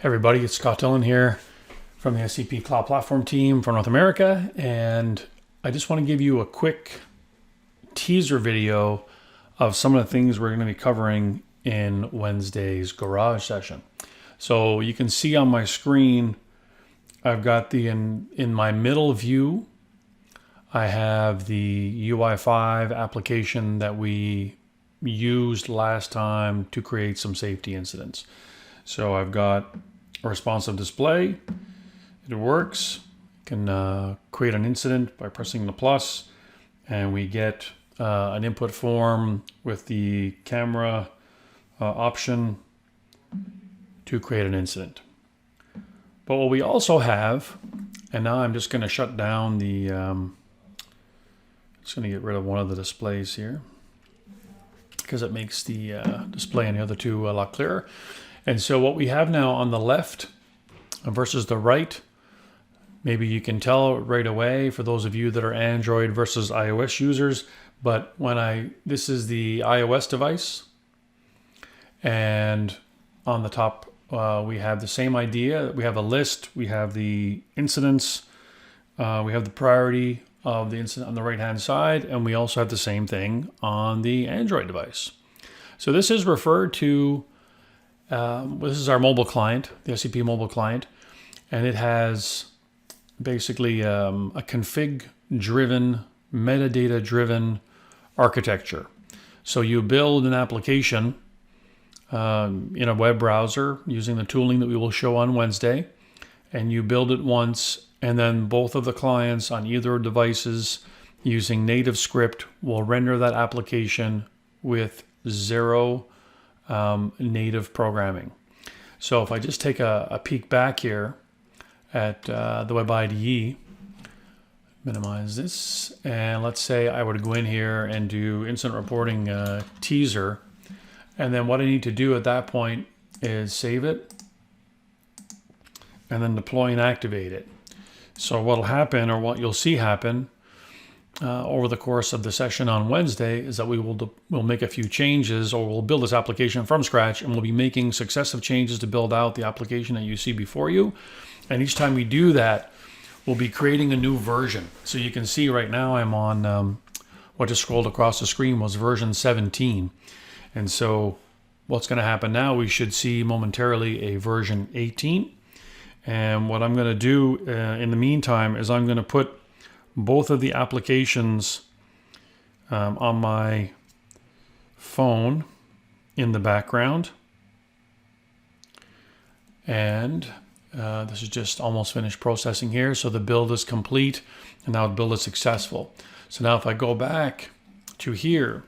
Hey everybody, it's Scott Dillon here from the SAP Cloud Platform team for North America, and I just want to give you a quick teaser video of some of the things we're going to be covering in Wednesday's garage session. So you can see on my screen, I've got in my middle view, I have the UI5 application that we used last time to create some safety incidents. So I've got a responsive display. It works. You can create an incident by pressing the plus, and we get an input form with the camera option to create an incident. But what we also have, and now I'm just going to shut down the, just going to get rid of one of the displays here because it makes the display on the other two a lot clearer. And so what we have now on the left versus the right, maybe you can tell right away for those of you that are Android versus iOS users, but this is the iOS device, and on the top we have the same idea. We have a list, we have the incidents, we have the priority of the incident on the right hand side, and we also have the same thing on the Android device. So this is referred to, this is our mobile client, the SAP mobile client, and it has basically a config-driven, metadata-driven architecture. So you build an application in a web browser using the tooling that we will show on Wednesday, and you build it once, and then both of the clients on either devices using native script will render that application with zero native programming. So if I just take a peek back here at the Web IDE, minimize this, and let's say I were to go in here and do incident reporting teaser, and then what I need to do at that point is save it and then deploy and activate it. So what'll happen, or what you'll see happen over the course of the session on Wednesday, is that we'll make a few changes, or we'll build this application from scratch, and we'll be making successive changes to build out the application that you see before you. And each time we do that, we'll be creating a new version. So you can see right now I'm on what just scrolled across the screen was version 17. And so what's going to happen now, we should see momentarily a version 18. And what I'm going to do in the meantime is I'm going to put both of the applications on my phone in the background. And this is just almost finished processing here. So the build is complete, and now the build is successful. So now if I go back to here,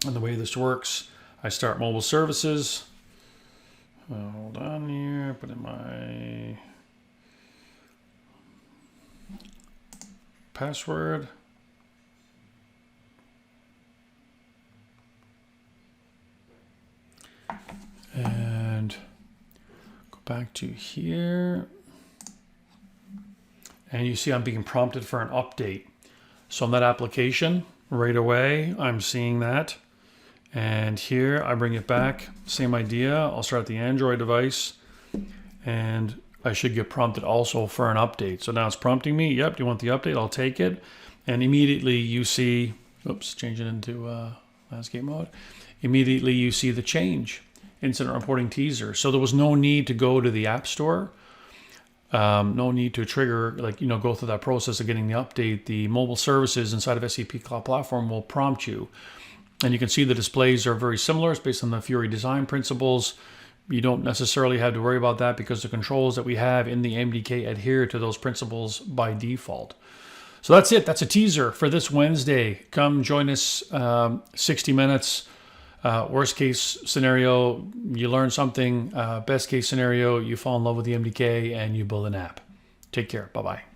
and the way this works, I start mobile services. Hold on here, put in my password. And go back to here. And you see I'm being prompted for an update. So on that application, right away, I'm seeing that. And here I bring it back, same idea. I'll start the Android device, and I should get prompted also for an update. So now it's prompting me, yep, do you want the update? I'll take it. And immediately you see, oops, change it into landscape mode. Immediately you see the change, incident reporting teaser. So there was no need to go to the App Store. No need to trigger, go through that process of getting the update. The mobile services inside of SAP Cloud Platform will prompt you. And you can see the displays are very similar. It's based on the Fury design principles. You don't necessarily have to worry about that because the controls that we have in the MDK adhere to those principles by default. So that's it. That's a teaser for this Wednesday. Come join us, 60 minutes. Worst case scenario, you learn something. Best case scenario, you fall in love with the MDK and you build an app. Take care. Bye-bye.